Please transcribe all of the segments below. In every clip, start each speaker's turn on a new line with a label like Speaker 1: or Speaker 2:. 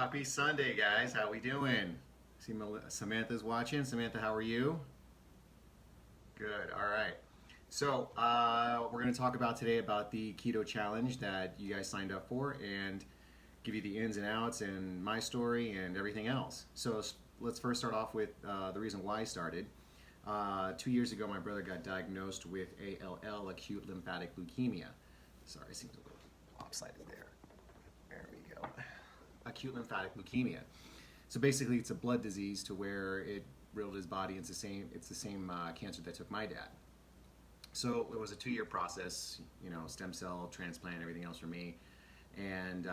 Speaker 1: Happy Sunday, guys. How we doing? See, Samantha's watching. Samantha, how are you? Good. All right. So we're going to talk about today about the keto challenge that you guys signed up for, and give you the ins and outs and my story and everything else. So let's first start off with the reason why I started. 2 years ago, my brother got diagnosed with ALL, acute lymphatic leukemia. Sorry, it seems a little lopsided there. There we go. Acute lymphatic leukemia. So basically, it's a blood disease to where it riddled his body. It's the same cancer that took my dad. So it was a 2-year process, stem cell transplant, everything else for me. And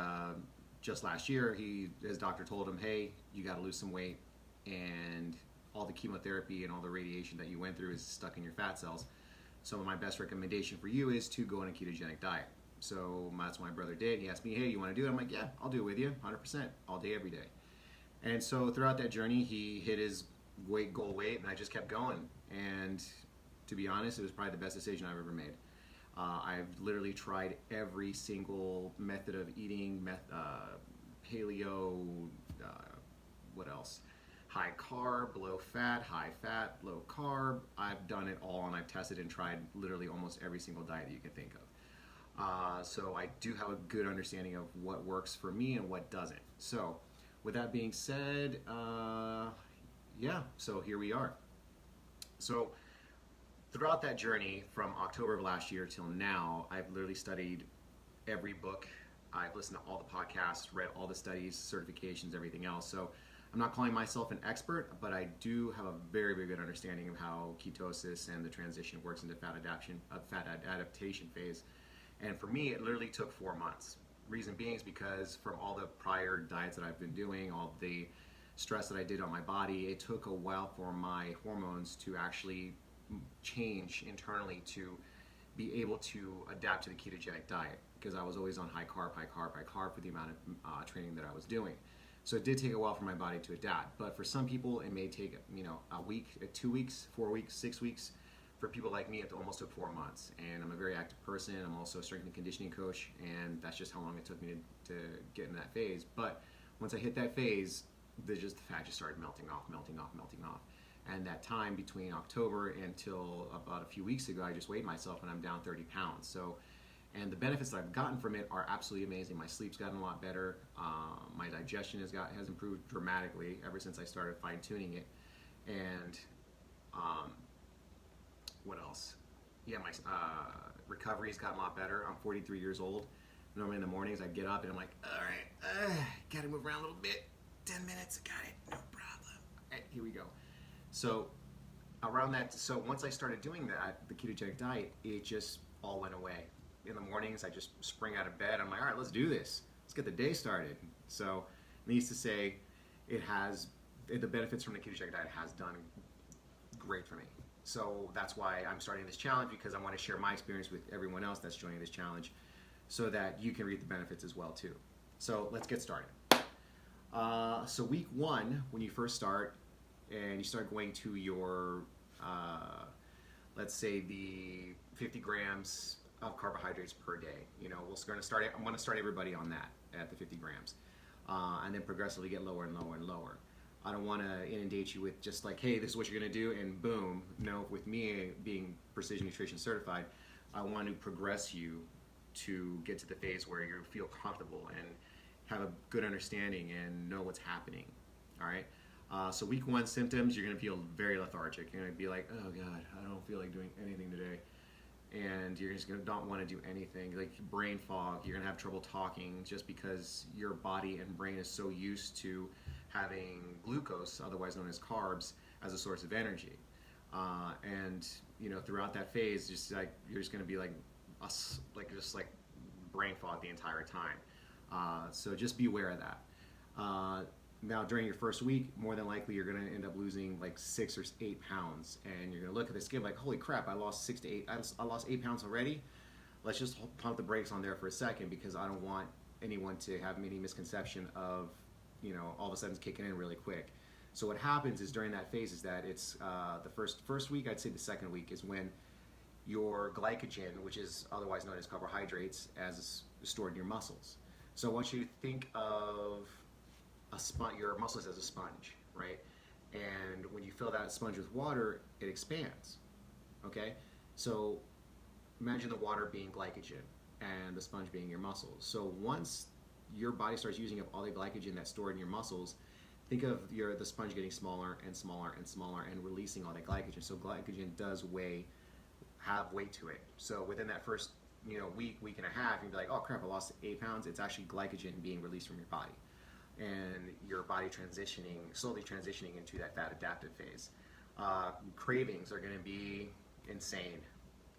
Speaker 1: just last year, his doctor told him, hey, you got to lose some weight, and all the chemotherapy and all the radiation that you went through is stuck in your fat cells. So my best recommendation for you is to go on a ketogenic diet. So that's what my brother did. He asked me, hey, you want to do it? I'm like, yeah, I'll do it with you, 100%, all day, every day. And so throughout that journey, he hit his goal weight, and I just kept going. And to be honest, it was probably the best decision I've ever made. I've literally tried every single method of eating, paleo, what else? High carb, low fat, low carb. I've done it all, and I've tested and tried literally almost every single diet that you can think of. So I do have a good understanding of what works for me and what doesn't. So with that being said, yeah, so here we are. So throughout that journey from October of last year till now, I've literally studied every book. I've listened to all the podcasts, read all the studies, certifications, everything else. So I'm not calling myself an expert, but I do have a very, very good understanding of how ketosis and the transition works into fat adaptation phase. And for me, it literally took 4 months. Reason being is because from all the prior diets that I've been doing, all the stress that I did on my body, it took a while for my hormones to actually change internally to be able to adapt to the ketogenic diet, because I was always on high carb for the amount of training that I was doing. So it did take a while for my body to adapt. But for some people, it may take a week, 2 weeks, 4 weeks, 6 weeks. For people like me, it almost took 4 months. And I'm a very active person. I'm also a strength and conditioning coach, and that's just how long it took me to get in that phase. But once I hit that phase, the fat just started melting off. And that time between October until about a few weeks ago, I just weighed myself, and I'm down 30 pounds. So, and the benefits that I've gotten from it are absolutely amazing. My sleep's gotten a lot better. My digestion has improved dramatically ever since I started fine-tuning it. And what else? Yeah, my recovery's gotten a lot better. I'm 43 years old. Normally in the mornings, I get up and I'm like, all right, gotta move around a little bit. 10 minutes, got it, no problem. All right, here we go. So around that, so once I started doing that, the ketogenic diet, it just all went away. In the mornings, I just spring out of bed. I'm like, all right, let's do this. Let's get the day started. So needless to say, the benefits from the ketogenic diet has done great for me. So that's why I'm starting this challenge, because I want to share my experience with everyone else that's joining this challenge, so that you can reap the benefits as well too. So let's get started. So week 1, when you first start, and you start going to your, let's say the 50 grams of carbohydrates per day. I'm going to start everybody on that at the 50 grams, and then progressively get lower and lower and lower. I don't want to inundate you with just like, hey, this is what you're going to do, and boom. No, with me being Precision Nutrition certified, I want to progress you to get to the phase where you feel comfortable and have a good understanding and know what's happening. All right. So week 1 symptoms, you're going to feel very lethargic. You're going to be like, oh God, I don't feel like doing anything today. And you're just going to not want to do anything. Like brain fog, you're going to have trouble talking, just because your body and brain is so used to having glucose, otherwise known as carbs, as a source of energy. And throughout that phase, you're just going to be like brain fog the entire time. So just be aware of that. Now, during your first week, more than likely you're going to end up losing like 6 or 8 pounds, and you're going to look at the scale like, holy crap, I lost 6 to 8. I lost 8 pounds already. Let's just pump the brakes on there for a second, because I don't want anyone to have any misconception of, all of a sudden it's kicking in really quick. So what happens is during that phase is that it's the first week, I'd say the second week, is when your glycogen, which is otherwise known as carbohydrates, as stored in your muscles. So I want you to think of your muscles as a sponge, right? And when you fill that sponge with water, it expands. Okay, so imagine the water being glycogen and the sponge being your muscles. So once your body starts using up all the glycogen that's stored in your muscles, think of the sponge getting smaller and smaller and smaller and releasing all that glycogen. So glycogen does have weight to it. So within that first week and a half, you'd be like, oh crap, I lost 8 pounds. It's actually glycogen being released from your body, and your body slowly transitioning into that fat adaptive phase. Cravings are going to be insane.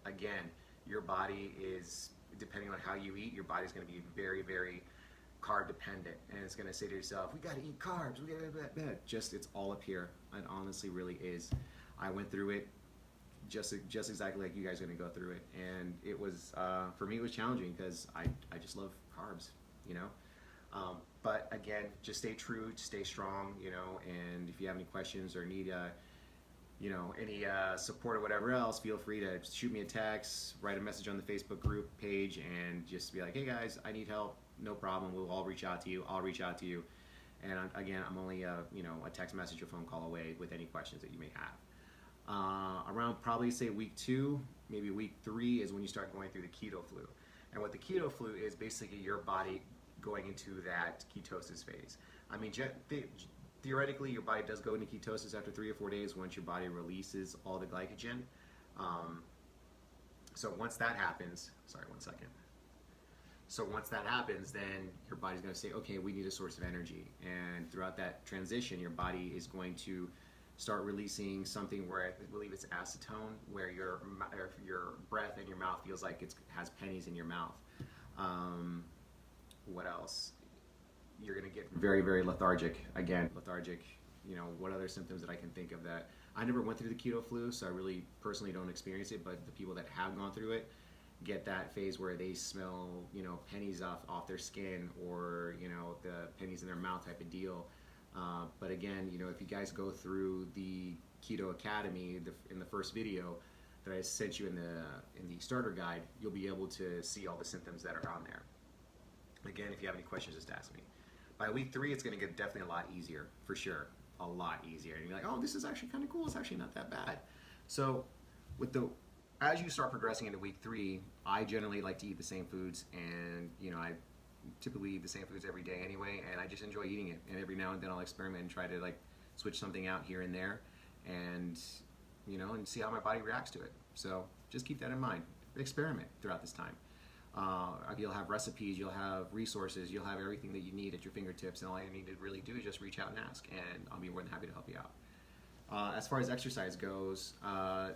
Speaker 1: Again, your body is, depending on how you eat, your body's going to be very, very carb dependent, and it's going to say to yourself, we got to eat carbs, we got to just, it's all up here. It honestly really is. I went through it just exactly like you guys are going to go through it, and it was for me, it was challenging because I just love carbs, but again, just stay true, stay strong, and if you have any questions or need any support or whatever else, feel free to shoot me a text, write a message on the Facebook group page, and just be like, hey guys, I need help. No problem. We'll all reach out to you. I'll reach out to you. And again, I'm only a text message or phone call away with any questions that you may have. Around probably say week 2, maybe week 3 is when you start going through the keto flu. And what the keto flu is, basically your body going into that ketosis phase. I mean, theoretically, your body does go into ketosis after 3 or 4 days once your body releases all the glycogen. So once that happens, sorry, one second. So once that happens, then your body's going to say, okay, we need a source of energy. And throughout that transition, your body is going to start releasing something where I believe it's acetone, where your breath in your mouth feels like it has pennies in your mouth. What else? You're going to get very, very lethargic. Again, lethargic. What other symptoms that I can think of that I never went through the keto flu, so I really personally don't experience it, but the people that have gone through it get that phase where they smell, pennies off their skin, or, the pennies in their mouth type of deal. But again, if you guys go through the Keto Academy in the first video that I sent you in the starter guide, you'll be able to see all the symptoms that are on there. Again, if you have any questions, just ask me. By week 3, it's going to get definitely a lot easier, for sure. A lot easier. And you're like, oh, this is actually kind of cool. It's actually not that bad. So as you start progressing into week 3, I generally like to eat the same foods, and I typically eat the same foods every day anyway, and I just enjoy eating it. And every now and then I'll experiment and try to switch something out here and there, and and see how my body reacts to it. So just keep that in mind. Experiment throughout this time. You'll have recipes, you'll have resources, you'll have everything that you need at your fingertips, and all you need to really do is just reach out and ask, and I'll be more than happy to help you out. As far as exercise goes,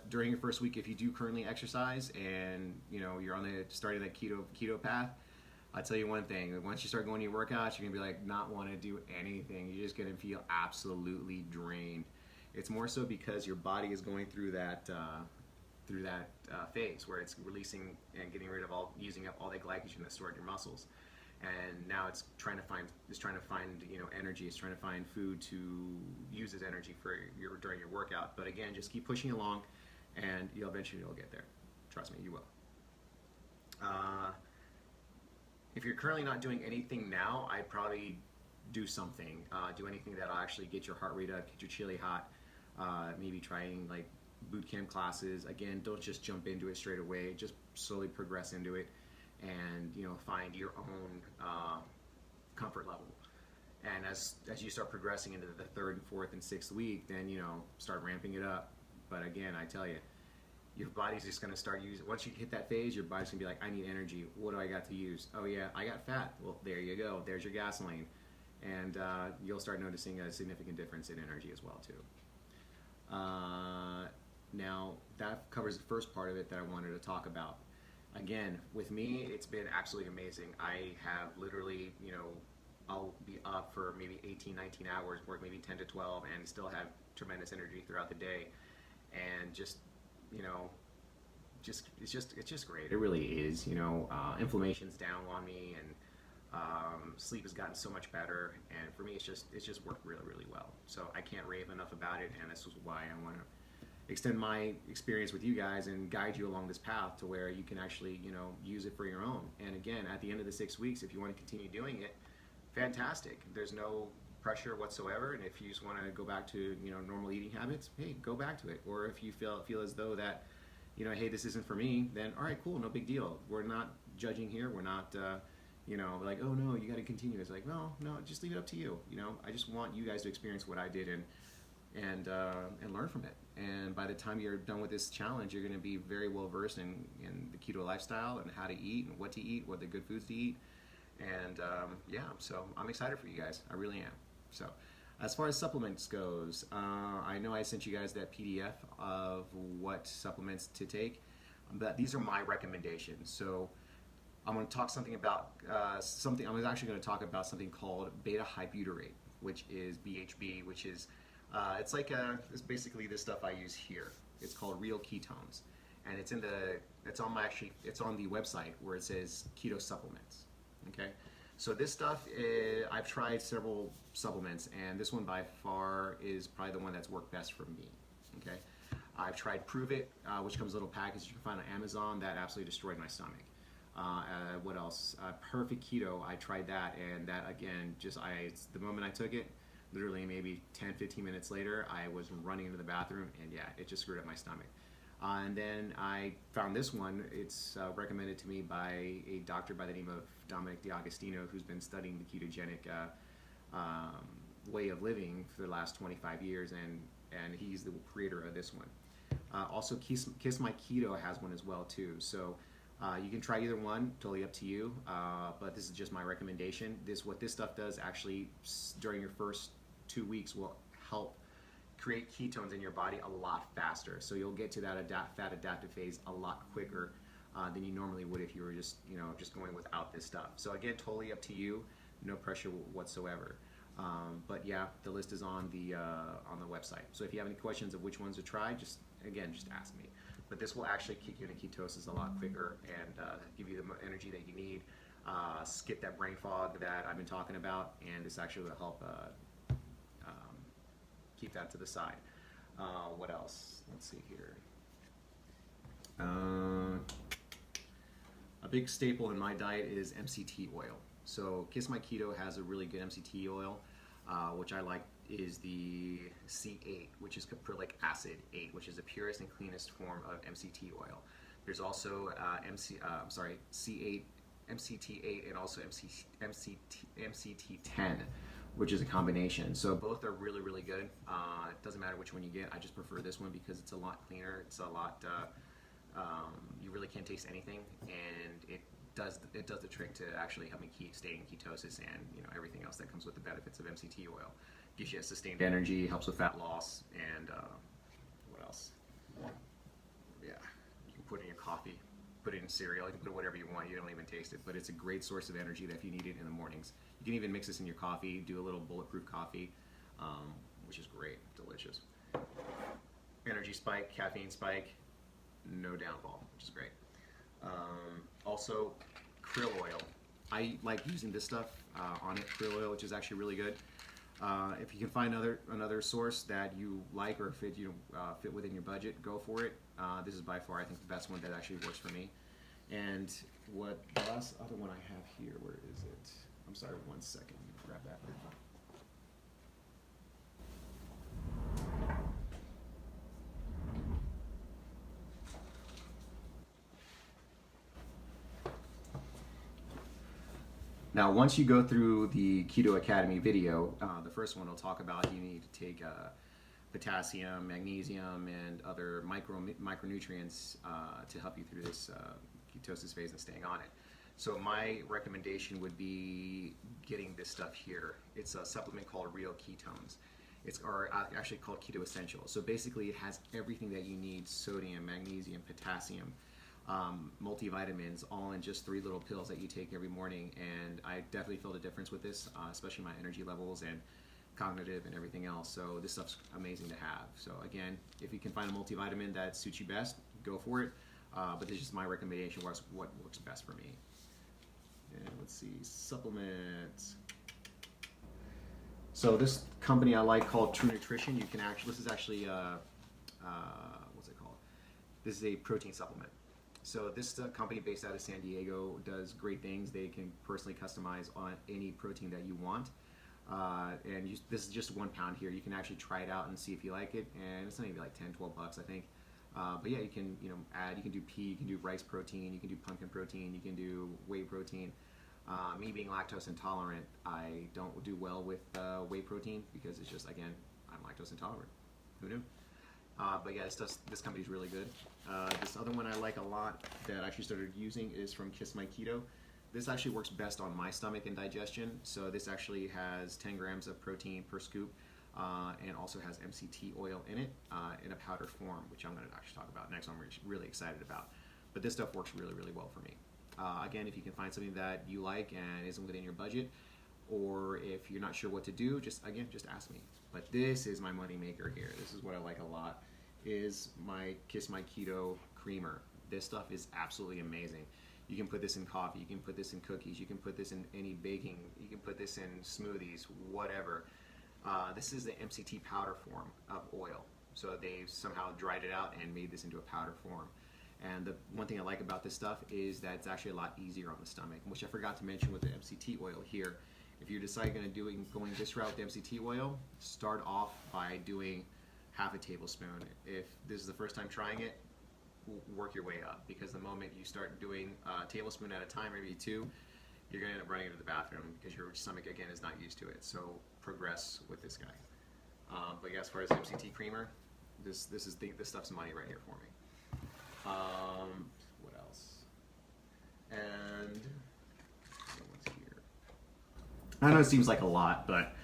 Speaker 1: during your first week, if you do currently exercise and you're on starting that keto path, I'll tell you one thing: once you start going to your workouts, you're gonna be not want to do anything. You're just gonna feel absolutely drained. It's more so because your body is going through that phase where it's releasing and getting rid of using up all the glycogen that's stored in your muscles, and now it's trying to find energy. It's trying to find food to use as energy during your workout. But again, just keep pushing along, and eventually you'll get there. Trust me, you will. If you're currently not doing anything now, I'd probably do something. Do anything that'll actually get your heart rate up, get your chili hot. Maybe trying boot camp classes. Again, don't just jump into it straight away. Just slowly progress into it, and find your own comfort level. And as you start progressing into the 3rd and 4th and 6th week, then start ramping it up. But again, I tell you, your body's just going to start using. Once you hit that phase, your body's going to be like, I need energy. What do I got to use? Oh yeah, I got fat. Well, there you go. There's your gasoline, and you'll start noticing a significant difference in energy as well too. Now that covers the first part of it that I wanted to talk about. Again, with me, it's been absolutely amazing. I have literally, I'll be up for maybe 18, 19 hours, work maybe 10 to 12, and still have tremendous energy throughout the day. And it's just great. It really is. Inflammation's down on me, and sleep has gotten so much better. And for me, it's just worked really, really well. So I can't rave enough about it, and this is why I want to extend my experience with you guys and guide you along this path to where you can actually, use it for your own. And again, at the end of the 6 weeks, if you want to continue doing it, fantastic. There's no pressure whatsoever. And if you just want to go back to normal eating habits, hey, go back to it. Or if you feel as though that hey, this isn't for me, then all right, cool, no big deal. We're not judging here. We're not like, oh no, you got to continue. It's like, no, just leave it up to you. I just want you guys to experience what I did and learn from it. And by the time you're done with this challenge, you're going to be very well versed in the keto lifestyle and how to eat and what to eat, what the good foods to eat. And so I'm excited for you guys. I really am. So as far as supplements goes, I know I sent you guys that PDF of what supplements to take, but these are my recommendations. So I'm going to talk something about something. I was actually going to talk about something called beta-hydrobutyrate, which is BHB, which is it's basically the stuff I use here. It's called Real Ketones, and it's on the website where it says keto supplements. Okay, so this stuff I've tried several supplements, and this one by far is probably the one that's worked best for me. Okay, I've tried Prove It, which comes in a little package you can find on Amazon. That absolutely destroyed my stomach. What else? Perfect Keto. I tried that, and that again, the moment I took it, literally maybe 10-15 minutes later, I was running into the bathroom, and yeah, it just screwed up my stomach. And then I found this one. It's recommended to me by a doctor by the name of Dominic D'Agostino, who's been studying the ketogenic way of living for the last 25 years, and he's the creator of this one. Also, Kiss My Keto has one as well too. So you can try either one, totally up to you. But this is just my recommendation. What this stuff does actually during your first 2 weeks will help create ketones in your body a lot faster. So you'll get to that fat adaptive phase a lot quicker than you normally would if you were just going without this stuff. So again, totally up to you. No pressure whatsoever. But yeah, the list is on the website. So if you have any questions of which ones to try, just ask me. But this will actually kick you into ketosis a lot quicker and give you the energy that you need. Skip that brain fog that I've been talking about, and this actually will help keep that to the side. What else? Let's see here. A big staple in my diet is MCT oil. So Kiss My Keto has a really good MCT oil, which I like is the C8, which is caprylic acid 8, which is the purest and cleanest form of MCT oil. There's also C8, MCT8, and also MCT10, which is a combination. So both are really, really good. It doesn't matter which one you get. I just prefer this one because it's a lot cleaner. It's a lot, you really can't taste anything, and it does the trick to actually help me stay in ketosis and everything else that comes with the benefits of MCT oil. Gives you a sustained energy, helps with fat loss, and what else? Yeah, you can put it in your coffee, put it in cereal, you can put it whatever you want. You don't even taste it, but it's a great source of energy that if you need it in the mornings. You can even mix this in your coffee, do a little bulletproof coffee, which is great, delicious. Energy spike, caffeine spike, no downfall, which is great. Also, krill oil. I like using this stuff on it, krill oil, which is actually really good. If you can find another source that you like or fit within your budget, go for it. This is by far, I think, the best one that actually works for me. And what the last other one I have here, where is it? I'm sorry, 1 second. Let me grab that. Now, once you go through the Keto Academy video, the first one will talk about you need to take potassium, magnesium, and other micronutrients to help you through this ketosis phase and staying on it. So my recommendation would be getting this stuff here. It's a supplement called Real Ketones. It's actually called Keto Essential. So basically it has everything that you need: sodium, magnesium, potassium, multivitamins, all in just 3 little pills that you take every morning. And I definitely felt a difference with this, especially my energy levels and cognitive and everything else. So this stuff's amazing to have. So again, if you can find a multivitamin that suits you best, go for it. But this is my recommendation, what works best for me. And let's see, supplements. So this company I like called True Nutrition. You can actually, this is actually what's it called? This is a protein supplement. So this company based out of San Diego does great things. They can personally customize on any protein that you want. This is just 1 pound here. You can actually try it out and see if you like it, and it's maybe like 10, 12 bucks, I think. But yeah, you can add. You can do pea, you can do rice protein, you can do pumpkin protein, you can do whey protein. Me being lactose intolerant, I don't do well with whey protein because it's just, again, I'm lactose intolerant. Who knew? But yeah, this company's really good. This other one I like a lot that I actually started using is from Kiss My Keto. This actually works best on my stomach and digestion. So this actually has 10 grams of protein per scoop, and also has MCT oil in it in a powder form, which I'm going to actually talk about next. I'm really excited about. But this stuff works really, really well for me. Again, if you can find something that you like and isn't within your budget, or if you're not sure what to do, just ask me. But this is my money maker here. This is what I like a lot, is my Kiss My Keto creamer. This stuff is absolutely amazing. You can put this in coffee, you can put this in cookies, you can put this in any baking, you can put this in smoothies, whatever. This is the MCT powder form of oil. So they somehow dried it out and made this into a powder form. And the one thing I like about this stuff is that it's actually a lot easier on the stomach, which I forgot to mention with the MCT oil here. If you decide going this route with MCT oil, start off by doing half a tablespoon. If this is the first time trying it, work your way up, because the moment you start doing a tablespoon at a time, maybe 2, you're going to end up running into the bathroom because your stomach, again, is not used to it. So progress with this guy. But yeah, as far as MCT creamer, this stuff's money right here for me. What else? And what's here? I know it seems like a lot, but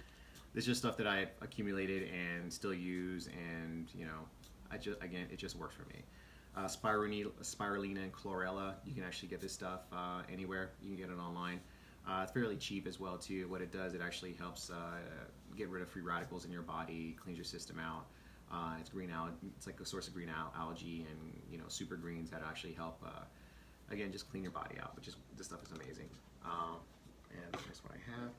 Speaker 1: it's just stuff that I accumulated and still use, and it just works for me. Spirulina and chlorella, you can actually get this stuff anywhere. You can get it online. It's fairly cheap as well too. What it does, it actually helps get rid of free radicals in your body, cleans your system out. It's green algae. It's like a source of green algae and super greens that actually help. Again, just clean your body out. This stuff is amazing. And here's what I have.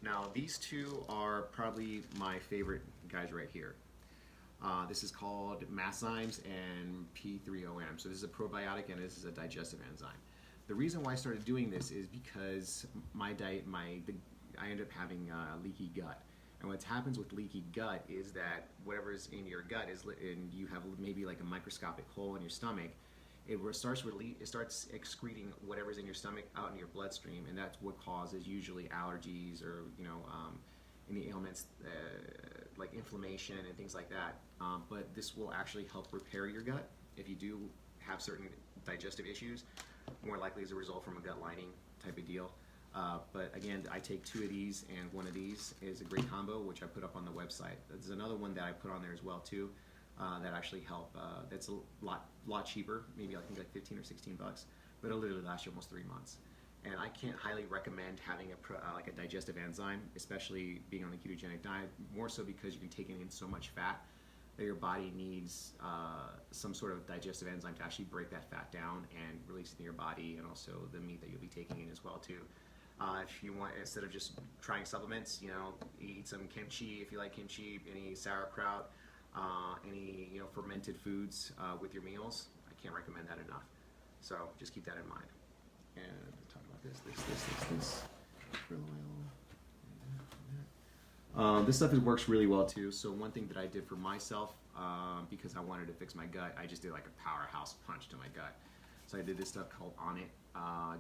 Speaker 1: Now these two are probably my favorite guys right here. This is called Masszymes and P3OM. So this is a probiotic and this is a digestive enzyme. The reason why I started doing this is because my diet, I end up having leaky gut. And what happens with leaky gut is that whatever's in your gut and you have maybe like a microscopic hole in your stomach, it starts excreting whatever's in your stomach out in your bloodstream, and that's what causes usually allergies or any ailments like inflammation and things like that. But this will actually help repair your gut if you do have certain digestive issues, more likely as a result from a gut lining type of deal. But again, I take 2 of these, and 1 of these is a great combo, which I put up on the website. There's another one that I put on there as well too, that actually help. That's a lot cheaper, maybe I think like 15 or 16 bucks, but it'll literally last you almost 3 months. And I can't highly recommend having like a digestive enzyme, especially being on the ketogenic diet, more so because you're taking in so much fat that your body needs some sort of digestive enzyme to actually break that fat down and release it in your body, and also the meat that you'll be taking in as well too. If you want, instead of just trying supplements, eat some kimchi if you like kimchi, any sauerkraut, any fermented foods with your meals. I can't recommend that enough. So just keep that in mind. And talk about this krill oil. This stuff works really well too. So one thing that I did for myself, because I wanted to fix my gut, I just did like a powerhouse punch to my gut. So I did this stuff called On It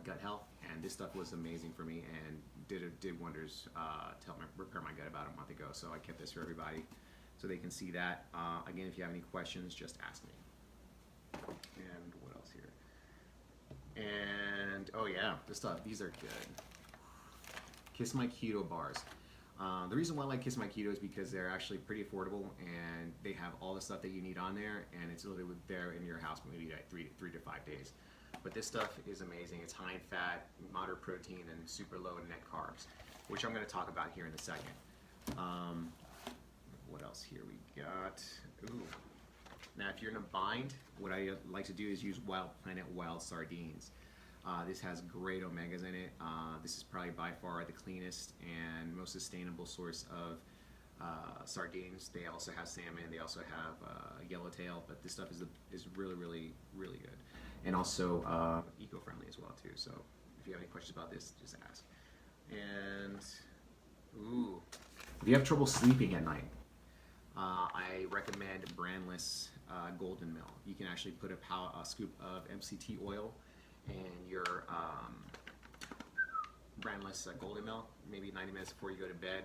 Speaker 1: Gut Health, and this stuff was amazing for me and did wonders to help repair my gut about a month ago. So I kept this for everybody so they can see that. Again, if you have any questions, just ask me. And what else here? And oh yeah, this stuff. These are good. Kiss My Keto bars. The reason why I like Kiss My Keto is because they're actually pretty affordable, and they have all the stuff that you need on there, and it's literally there in your house maybe like 3 to 5 days. But this stuff is amazing. It's high in fat, moderate protein, and super low in net carbs, which I'm going to talk about here in a second. What else here we got? Ooh. Now, if you're in a bind, what I like to do is use Wild Planet Wild Sardines. This has great omegas in it. This is probably by far the cleanest and most sustainable source of sardines. They also have salmon. They also have yellowtail, but this stuff is really, really, really good, and also eco-friendly as well too. So if you have any questions about this, just ask. And ooh, If you have trouble sleeping at night, I recommend brandless golden milk. You can actually put a scoop of MCT oil in your brandless golden milk, maybe 90 minutes before you go to bed.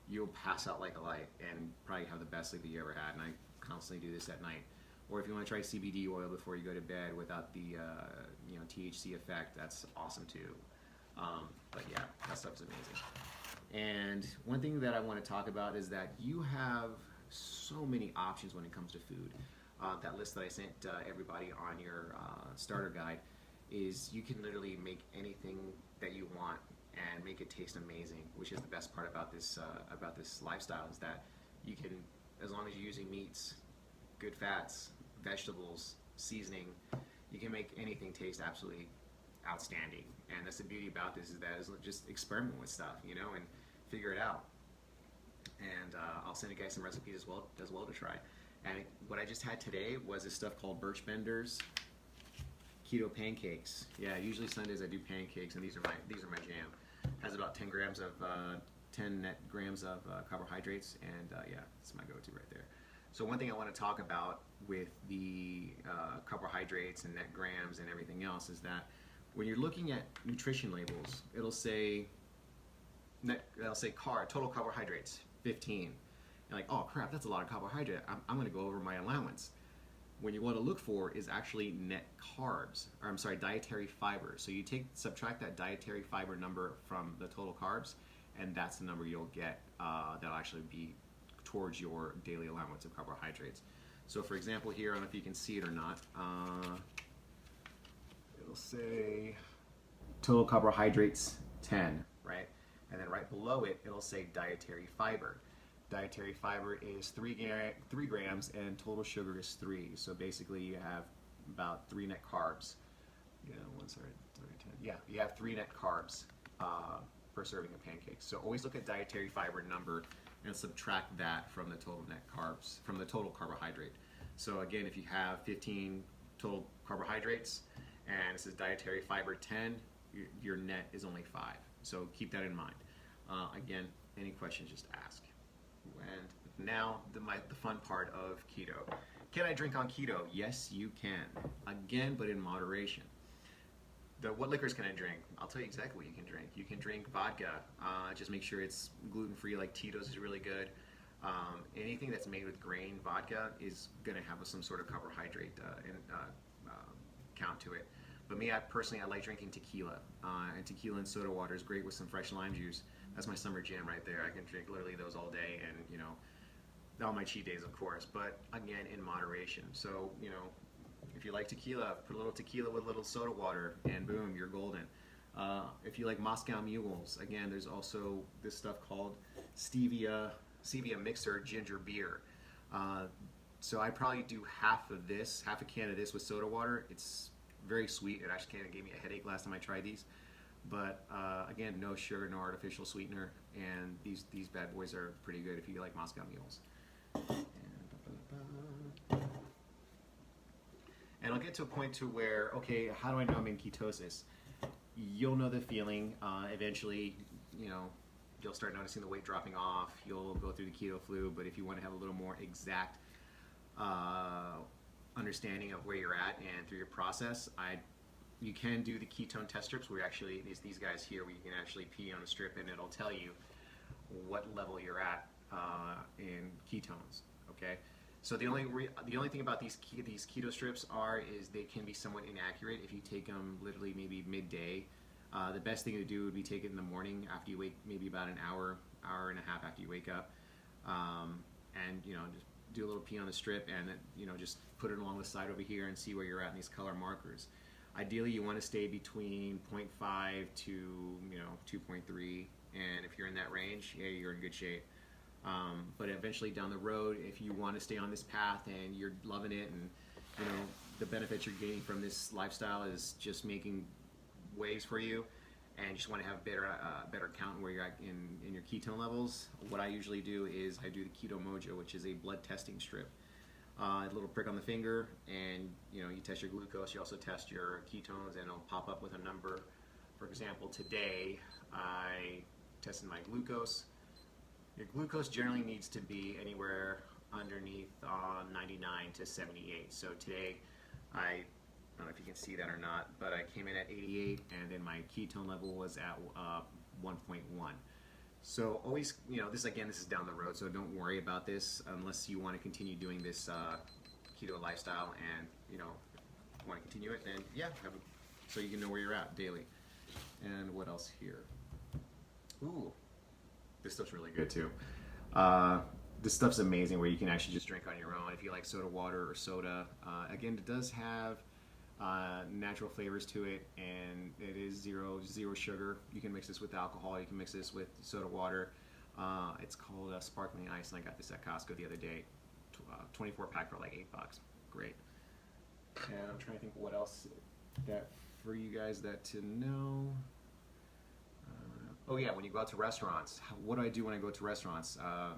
Speaker 1: You'll pass out like a light and probably have the best sleep that you ever had. And I constantly do this at night. Or if you want to try CBD oil before you go to bed without the THC effect, that's awesome too. But yeah, that stuff's amazing. And one thing that I want to talk about is that you have so many options when it comes to food. That list that I sent everybody on your starter guide is you can literally make anything that you want and make it taste amazing, which is the best part about this lifestyle, is that you can, as long as you're using meats, good fats, vegetables, seasoning, you can make anything taste absolutely outstanding. And that's the beauty about this, is that is just experiment with stuff, and figure it out. And I'll send you guys some recipes as well to try. And what I just had today was this stuff called Birch Bender's keto pancakes. Yeah, usually Sundays I do pancakes, and these are my jam. Has about 10 net grams of carbohydrates, and yeah, it's my go-to right there. So one thing I want to talk about with the carbohydrates and net grams and everything else is that when you're looking at nutrition labels, it'll say total carbohydrates 15. You're like, oh crap, that's a lot of carbohydrate. I'm going to go over my allowance. When you want to look for is actually net carbs, or I'm sorry, dietary fiber. So you subtract that dietary fiber number from the total carbs, and that's the number you'll get that'll actually be towards your daily allowance of carbohydrates. So for example here, I don't know if you can see it or not, it'll say total carbohydrates 10, right? And then right below it, it'll say dietary fiber. Dietary fiber is 3 grams and total sugar is 3. So basically you have about 3 net carbs. Yeah, you have 3 net carbs per serving of pancakes. So always look at dietary fiber number and subtract that from the total net carbs, from the total carbohydrate. So again, if you have 15 total carbohydrates and it says dietary fiber 10, your net is only 5. So keep that in mind. Again, any questions, just ask. And now the fun part of keto. Can I drink on keto? Yes, you can. Again, but in moderation. What liquors can I drink? I'll tell you exactly what you can drink. You can drink vodka. Just make sure it's gluten-free, like Tito's is really good. Anything that's made with grain vodka is going to have some sort of carbohydrate count to it. But me, I like drinking tequila. And tequila and soda water is great with some fresh lime juice. That's my summer jam right there. I can drink literally those all day, and all my cheat days, of course, but again, in moderation. So, if you like tequila, put a little tequila with a little soda water, and boom, you're golden. If you like Moscow mules, again, there's also this stuff called stevia mixer ginger beer. So I probably do half a can of this with soda water. It's very sweet. It actually kind of gave me a headache last time I tried these. But again, no sugar, no artificial sweetener, and these bad boys are pretty good if you like Moscow mules. And I'll get to a point to where, okay, how do I know I'm in ketosis? You'll know the feeling. Eventually, you'll start noticing the weight dropping off. You'll go through the keto flu, but if you want to have a little more exact understanding of where you're at and through your process, you can do the ketone test strips where actually these guys here where you can actually pee on a strip and it'll tell you what level you're at in ketones. Okay, so the only thing about these keto strips is they can be somewhat inaccurate if you take them literally maybe midday. The best thing to do would be take it in the morning after you wake, maybe about an hour and a half after you wake up, and just do a little pee on the strip and just put it along the side over here and see where you're at in these color markers. Ideally, you want to stay between 0.5 to 2.3, and if you're in that range, yeah, you're in good shape. But eventually down the road, if you want to stay on this path and you're loving it, and the benefits you're getting from this lifestyle is just making waves for you, and you just want to have better count where you're at in your ketone levels, what I usually do is I do the Keto Mojo, which is a blood testing strip. A little prick on the finger, and you test your glucose. You also test your ketones, and it'll pop up with a number. For example, today I tested my glucose.
Speaker 2: Your glucose generally needs to be anywhere underneath 99 to 78. So today, I don't know if you can see that or not, but I came in at 88, and then my ketone level was at 1.1. So always, this is down the road, so don't worry about this unless you want to continue doing this keto lifestyle, and want to continue it, then yeah, so you can know where you're at daily. And what else here? Ooh, this stuff's really good too. This stuff's amazing, where you can actually just drink on your own if you like soda water or soda. Again, it does have natural flavors to it, and it is zero sugar. You can mix this with alcohol. You can mix this with soda water. It's called sparkling ice, and I got this at Costco the other day. 24 pack for like $8. Great. And I'm trying to think what else that for you guys that to know. Oh yeah, when you go out to restaurants, what do I do when I go to restaurants? How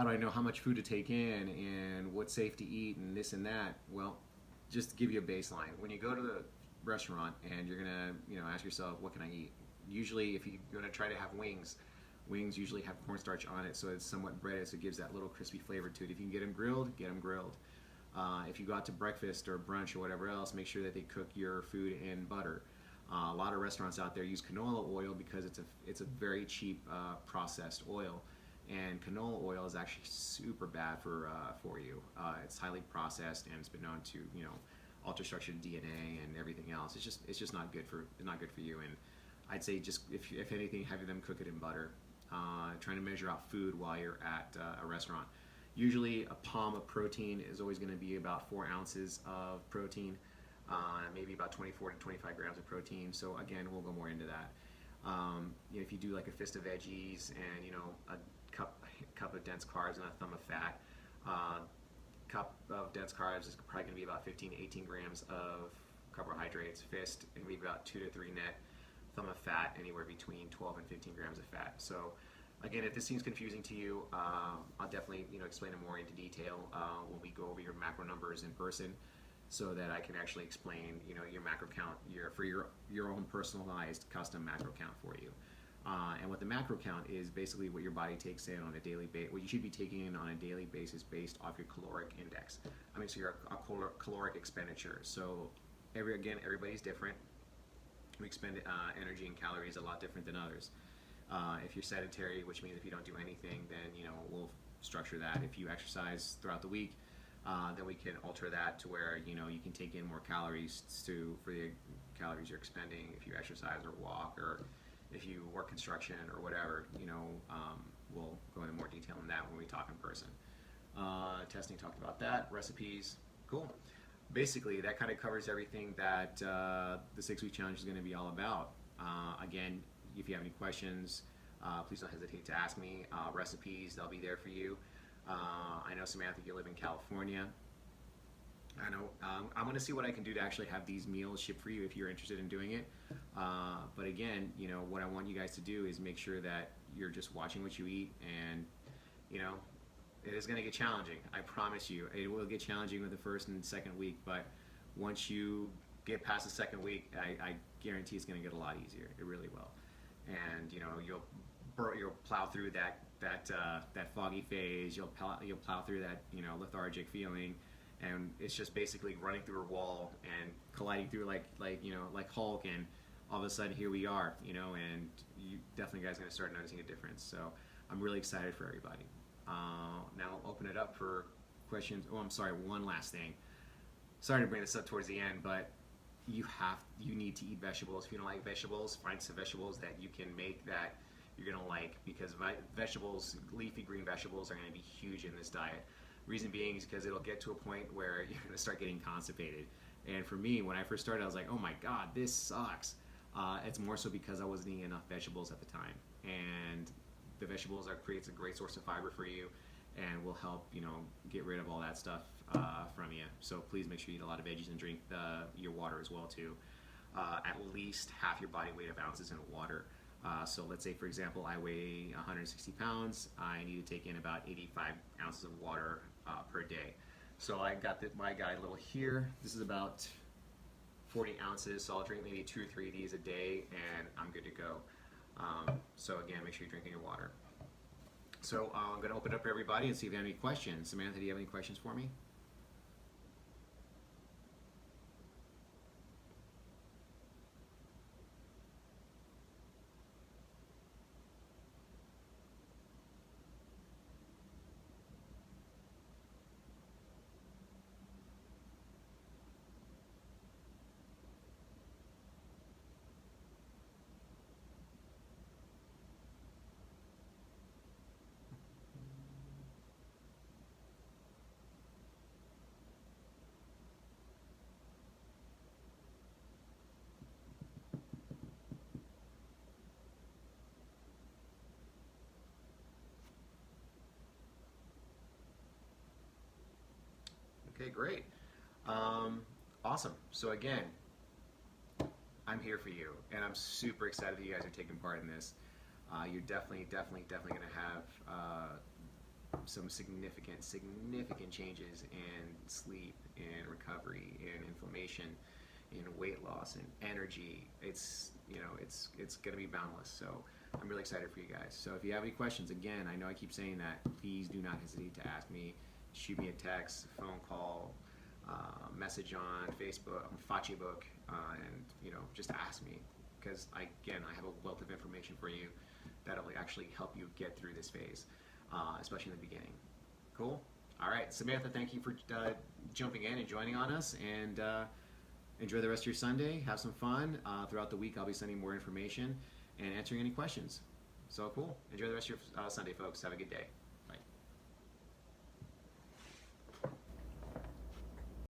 Speaker 2: do I know how much food to take in and what's safe to eat and this and that? Well, just to give you a baseline, when you go to the restaurant and you're gonna ask yourself, what can I eat? Usually, if you're gonna try to have wings usually have cornstarch on it, so it's somewhat breaded, so it gives that little crispy flavor to it. If you can get them grilled, get them grilled. If you go out to breakfast or brunch or whatever else, make sure that they cook your food in butter. A lot of restaurants out there use canola oil because it's a very cheap processed oil, and canola oil is actually super bad for you. It's highly processed, and it's been known to alter structured DNA and everything else. It's just not good for you. And I'd say just if anything, have them cook it in butter. Trying to measure out food while you're at a restaurant. Usually a palm of protein is always going to be about 4 ounces of protein, maybe about 24 to 25 grams of protein. So again, we'll go more into that. If you do like a fist of veggies and a cup of dense carbs and a thumb of fat, cup of dense carbs is probably going to be about 15 to 18 grams of carbohydrates. Fist, and maybe about 2 to 3 net. Thumb of fat, anywhere between 12 and 15 grams of fat. So again, if this seems confusing to you, I'll definitely explain it more into detail when we go over your macro numbers in person, so that I can actually explain your macro count for your own personalized custom macro count for you. And what the macro count is basically what your body takes in on a daily basis, what you should be taking in on a daily basis based off your caloric index. So your caloric expenditure. So everybody's different. We expend energy and calories a lot different than others. If you're sedentary, which means if you don't do anything, then we'll structure that. If you exercise throughout the week, then we can alter that to where you can take in more calories for the calories you're expending. If you exercise or walk, or if you work construction or whatever, we'll go into more detail on that when we talk in person. Testing, talked about that. Recipes, cool. Basically, that kind of covers everything that the 6-week challenge is going to be all about. Again, if you have any questions, please don't hesitate to ask me. Recipes, they'll be there for you. I know, Samantha, you live in California. I know I'm going to see what I can do to actually have these meals shipped for you if you're interested in doing it. But again, what I want you guys to do is make sure that you're just watching what you eat, and it is going to get challenging. I promise you, it will get challenging with the first and second week. But once you get past the second week, I guarantee it's going to get a lot easier. It really will. And you'll plow through that foggy phase. You'll plow through that lethargic feeling, and it's just basically running through a wall and colliding through like Hulk, and all of a sudden here we are, and you definitely guys are going to start noticing a difference. So I'm really excited for everybody. Now I'll open it up for questions. Oh, I'm sorry, one last thing. Sorry to bring this up towards the end, but you need to eat vegetables. If you don't like vegetables, find some vegetables that you can make that you're going to like, because vegetables, leafy green vegetables, are going to be huge in this diet. Reason being is because it'll get to a point where you're going to start getting constipated. And for me, when I first started, I was like, oh my God, this sucks. It's more so because I wasn't eating enough vegetables at the time. And the vegetables creates a great source of fiber for you, and will help get rid of all that stuff from you. So please make sure you eat a lot of veggies and drink your water as well too. At least half your body weight of ounces in water. So let's say, for example, I weigh 160 pounds. I need to take in about 85 ounces of water per day. So I got my guide little here. This is about 40 ounces. So I'll drink maybe 2 or 3 of these a day, and I'm good to go. So again, make sure you're drinking your water. So I'm going to open it up for everybody and see if you have any questions. Samantha, do you have any questions for me? Okay, great. Um, awesome. So again, I'm here for you, and I'm super excited that you guys are taking part in this. You're definitely going to have some significant changes in sleep, in recovery, in inflammation, in weight loss, and energy. It's going to be boundless. So I'm really excited for you guys. So if you have any questions, again, I know I keep saying that. Please do not hesitate to ask me. Shoot me a text, phone call, message on Facebook, on Facebook, and just ask me, because I have a wealth of information for you that'll actually help you get through this phase, especially in the beginning. Cool. All right, Samantha, thank you for jumping in and joining on us, and enjoy the rest of your Sunday. Have some fun. Throughout the week, I'll be sending more information and answering any questions. So cool. Enjoy the rest of your Sunday, folks. Have a good day.